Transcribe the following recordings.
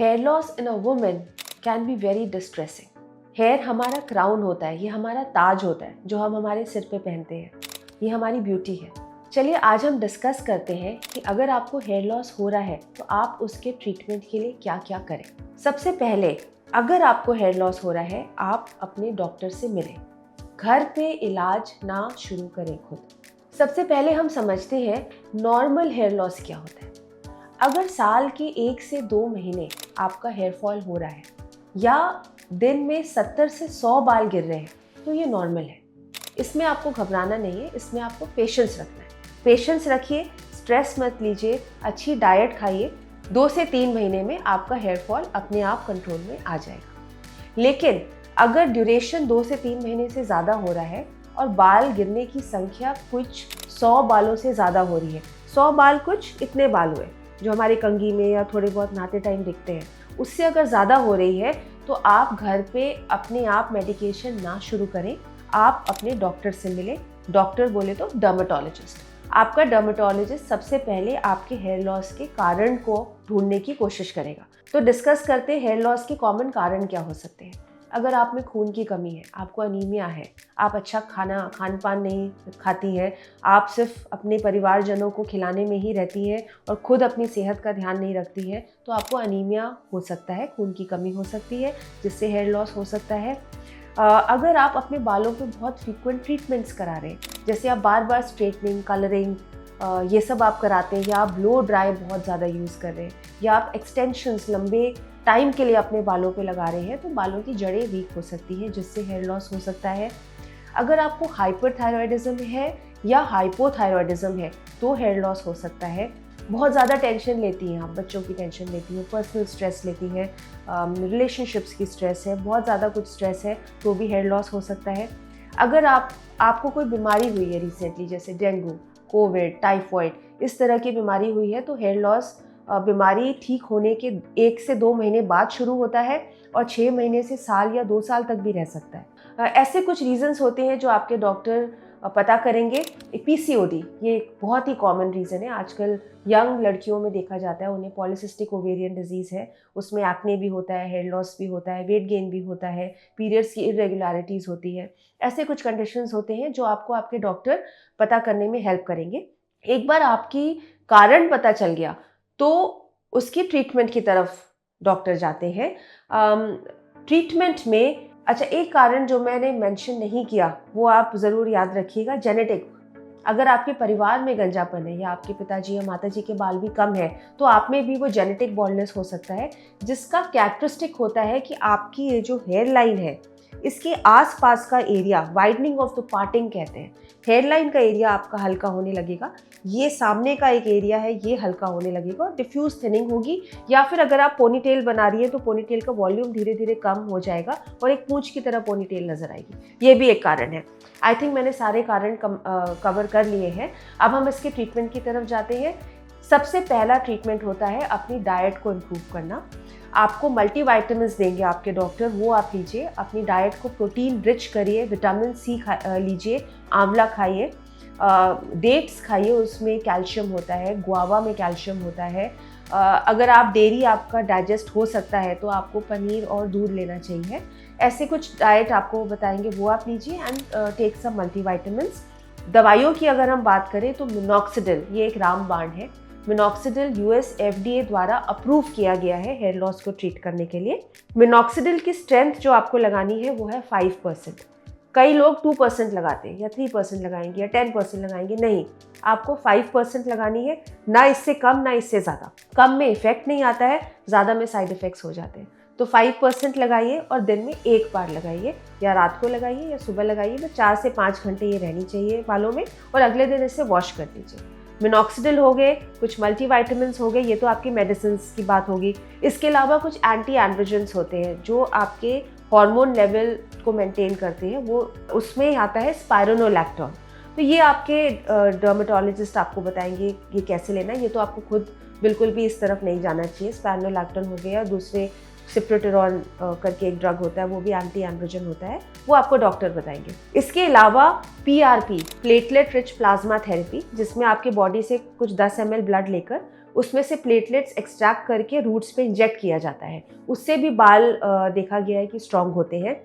Hair loss in a woman can be very distressing. Hair हमारा crown होता है, ये हमारा ताज होता है जो हम हमारे सिर पे पहनते हैं, ये हमारी ब्यूटी है। चलिए आज हम डिस्कस करते हैं कि अगर आपको हेयर लॉस हो रहा है तो आप उसके ट्रीटमेंट के लिए क्या क्या करें। सबसे पहले अगर आपको हेयर लॉस हो रहा है आप अपने डॉक्टर से मिलें, घर पे इलाज ना शुरू करें खुद। सबसे पहले हम समझते हैं नॉर्मल हेयर लॉस क्या होता है। अगर साल के 1 से 2 महीने आपका हेयर फॉल हो रहा है या दिन में 70 से 100 बाल गिर रहे हैं तो ये नॉर्मल है। इसमें आपको घबराना नहीं है, इसमें आपको पेशेंस रखना है। पेशेंस रखिए, स्ट्रेस मत लीजिए, अच्छी डाइट खाइए। 2 से 3 महीने में आपका हेयर फॉल अपने आप कंट्रोल में आ जाएगा। लेकिन अगर ड्यूरेशन 2 से 3 महीने से ज़्यादा हो रहा है और बाल गिरने की संख्या कुछ 100 बालों से ज़्यादा हो रही है, 100 बाल कुछ इतने बाल हुए जो हमारी कंघी में या थोड़े बहुत नहाते टाइम दिखते हैं, उससे अगर ज़्यादा हो रही है तो आप घर पे अपने आप मेडिकेशन ना शुरू करें। आप अपने डॉक्टर से मिलें। डॉक्टर बोले तो डर्मेटोलॉजिस्ट। आपका डर्मेटोलॉजिस्ट सबसे पहले आपके हेयर लॉस के कारण को ढूंढने की कोशिश करेगा। तो डिस्कस करते हैं हेयर लॉस के कॉमन कारण क्या हो सकते हैं। अगर आप में खून की कमी है, आपको अनीमिया है, आप अच्छा खान पान नहीं खाती हैं, आप सिर्फ अपने परिवारजनों को खिलाने में ही रहती हैं और खुद अपनी सेहत का ध्यान नहीं रखती हैं, तो आपको अनीमिया हो सकता है, खून की कमी हो सकती है, जिससे हेयर लॉस हो सकता है। अगर आप अपने बालों पे बहुत फ्रीक्वेंट ट्रीटमेंट्स करा रहे हैं, जैसे आप बार बार स्ट्रेटनिंग, कलरिंग ये सब आप कराते हैं, या आप ब्लो ड्राई बहुत ज़्यादा यूज़ कर रहे हैं, या आप एक्सटेंशंस लंबे टाइम के लिए अपने बालों पे लगा रहे हैं, तो बालों की जड़ें वीक हो सकती हैं, जिससे हेयर लॉस हो सकता है। अगर आपको हाइपरथायरॉयडिज्म है या हाइपोथायरॉयडिज्म है तो हेयर लॉस हो सकता है। बहुत ज़्यादा टेंशन लेती हैं आप, बच्चों की टेंशन लेती हैं, पर्सनल स्ट्रेस लेती हैं, रिलेशनशिप्स की स्ट्रेस है, बहुत ज़्यादा कुछ स्ट्रेस है तो भी हेयर लॉस हो सकता है। अगर आपको कोई बीमारी हुई है रिसेंटली, जैसे डेंगू, कोविड, टाइफॉइड, इस तरह की बीमारी हुई है तो हेयर लॉस बीमारी ठीक होने के 1 से 2 महीने बाद शुरू होता है और 6 महीने से साल या 2 साल तक भी रह सकता है। ऐसे कुछ रीज़न्स होते हैं जो आपके डॉक्टर पता करेंगे। पीसीओडी ये एक बहुत ही कॉमन रीज़न है, आजकल यंग लड़कियों में देखा जाता है। उन्हें पॉलिसिस्टिक ओवेरियन डिजीज़ है, उसमें एक्ने भी होता है, हेयर लॉस भी होता है, वेट गेन भी होता है, पीरियड्स की इरेगुलरिटीज़ होती है। ऐसे कुछ कंडीशंस होते हैं जो आपको आपके डॉक्टर पता करने में हेल्प करेंगे। एक बार आपकी कारण पता चल गया तो उसकी ट्रीटमेंट की तरफ डॉक्टर जाते हैं। ट्रीटमेंट में अच्छा, एक कारण जो मैंने मेंशन नहीं किया वो आप ज़रूर याद रखिएगा, जेनेटिक। अगर आपके परिवार में गंजापन है या आपके पिताजी या माताजी के बाल भी कम है तो आप में भी वो जेनेटिक बॉल्डनेस हो सकता है, जिसका कैरेक्टरिस्टिक होता है कि आपकी ये जो हेयर लाइन है इसके आसपास का area, widening of the parting कहते हैं, हेयर लाइन का एरिया आपका हल्का होने लगेगा। ये सामने का एक एरिया है, ये हल्का होने लगेगा और डिफ्यूज थिनिंग होगी। या फिर अगर आप पोनीटेल बना रही है तो पोनीटेल का वॉल्यूम धीरे धीरे कम हो जाएगा और एक पूंछ की तरह पोनीटेल नजर आएगी। ये भी एक कारण है। आई थिंक मैंने सारे कारण कवर कर लिए हैं। अब हम इसके ट्रीटमेंट की तरफ जाते हैं। सबसे पहला ट्रीटमेंट होता है अपनी डाइट को इम्प्रूव करना। आपको मल्टीविटामिन्स देंगे आपके डॉक्टर, वो आप लीजिए। अपनी डाइट को प्रोटीन रिच करिए, विटामिन सी लीजिए, आंवला खाइए, डेट्स खाइए, उसमें कैल्शियम होता है, गुआवा में कैल्शियम होता है। अगर आप डेयरी आपका डाइजेस्ट हो सकता है तो आपको पनीर और दूध लेना चाहिए। ऐसे कुछ डाइट आपको बताएंगे, वो आप लीजिए एंड टेक सम मल्टीविटामिन्स। दवाइयों की अगर हम बात करें तो मिनॉक्सिडिल ये एक रामबाण है। मिनॉक्सिडिल यूएस FDA द्वारा अप्रूव किया गया है हेयर लॉस को ट्रीट करने के लिए। मिनॉक्सिडिल की स्ट्रेंथ जो आपको लगानी है वो है 5%। कई लोग 2% लगाते हैं या 3% लगाएंगे या 10% लगाएंगे, नहीं, आपको 5% लगानी है, ना इससे कम ना इससे ज़्यादा। कम में इफेक्ट नहीं आता है, ज़्यादा में साइड इफ़ेक्ट्स हो जाते हैं। तो 5% लगाइए और दिन में 1 बार लगाइए, या रात को लगाइए या सुबह लगाइए। बस 4 से 5 घंटे ये रहनी चाहिए बालों में और अगले दिन इसे वॉश कर दीजिए। मिनॉक्सिडिल हो गए, कुछ मल्टीविटामिन्स हो गए, ये तो आपकी मेडिसिन की बात होगी। इसके अलावा कुछ एंटी एंड्रोजेंस होते हैं जो आपके हार्मोन लेवल को मेंटेन करते हैं, वो उसमें आता है स्पाइरोनोलैक्टोन। तो ये आपके डर्मेटोलॉजिस्ट आपको बताएंगे ये कैसे लेना है। ये तो आपको खुद बिल्कुल भी इस तरफ नहीं जाना चाहिए। स्पाइरोनोलैक्टोन हो गया, दूसरे सिप्रोटेरॉन करके एक ड्रग होता है, वो भी एंटी एंड्रोजन होता है, वो आपको डॉक्टर बताएंगे। इसके अलावा PRP, platelet rich plasma therapy, जिसमें आपके बॉडी से कुछ 10 ml ब्लड लेकर उसमें से प्लेटलेट्स एक्सट्रैक्ट करके रूट्स पे इंजेक्ट किया जाता है। उससे भी बाल देखा गया है कि स्ट्रॉन्ग होते हैं।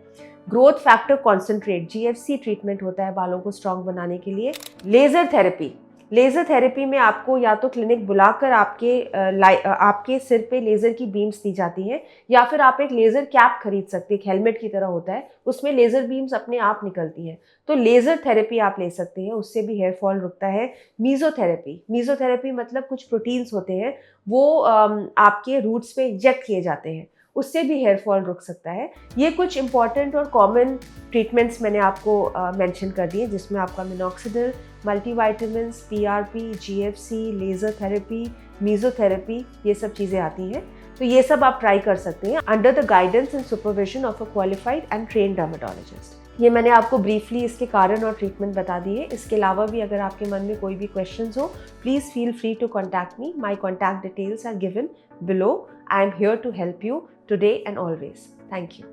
Growth factor concentrate, GFC treatment होता है बालों को स्ट्रॉन्ग बनाने के लिए। लेज़र थेरेपी, लेज़र थेरेपी में आपको या तो क्लिनिक बुलाकर आपके सिर पे लेज़र की बीम्स दी जाती हैं, या फिर आप एक लेज़र कैप खरीद सकते हैं, एक हेलमेट की तरह होता है, उसमें लेज़र बीम्स अपने आप निकलती हैं। तो लेज़र थेरेपी आप ले सकते हैं, उससे भी हेयर फॉल रुकता है। मीज़ोथेरेपी, मीज़ोथेरेपी मतलब कुछ प्रोटीन्स होते हैं, वो आपके रूट्स पे इंजेक्ट किए जाते हैं, उससे भी हेयर फॉल रुक सकता है। ये कुछ इंपॉर्टेंट और कॉमन ट्रीटमेंट्स मैंने आपको मेंशन कर दिए, जिसमें आपका minoxidil, multivitamins, PRP, GFC, laser therapy, mesotherapy, ये सब चीज़ें आती हैं। तो ये सब आप ट्राई कर सकते हैं under the guidance and supervision of a qualified and trained dermatologist. ये मैंने आपको ब्रीफली इसके कारण और ट्रीटमेंट बता दिए। इसके अलावा भी अगर आपके मन में कोई भी क्वेश्चंस हो, please feel free to contact me. My contact details are given below. I am here to help you today and always. Thank you.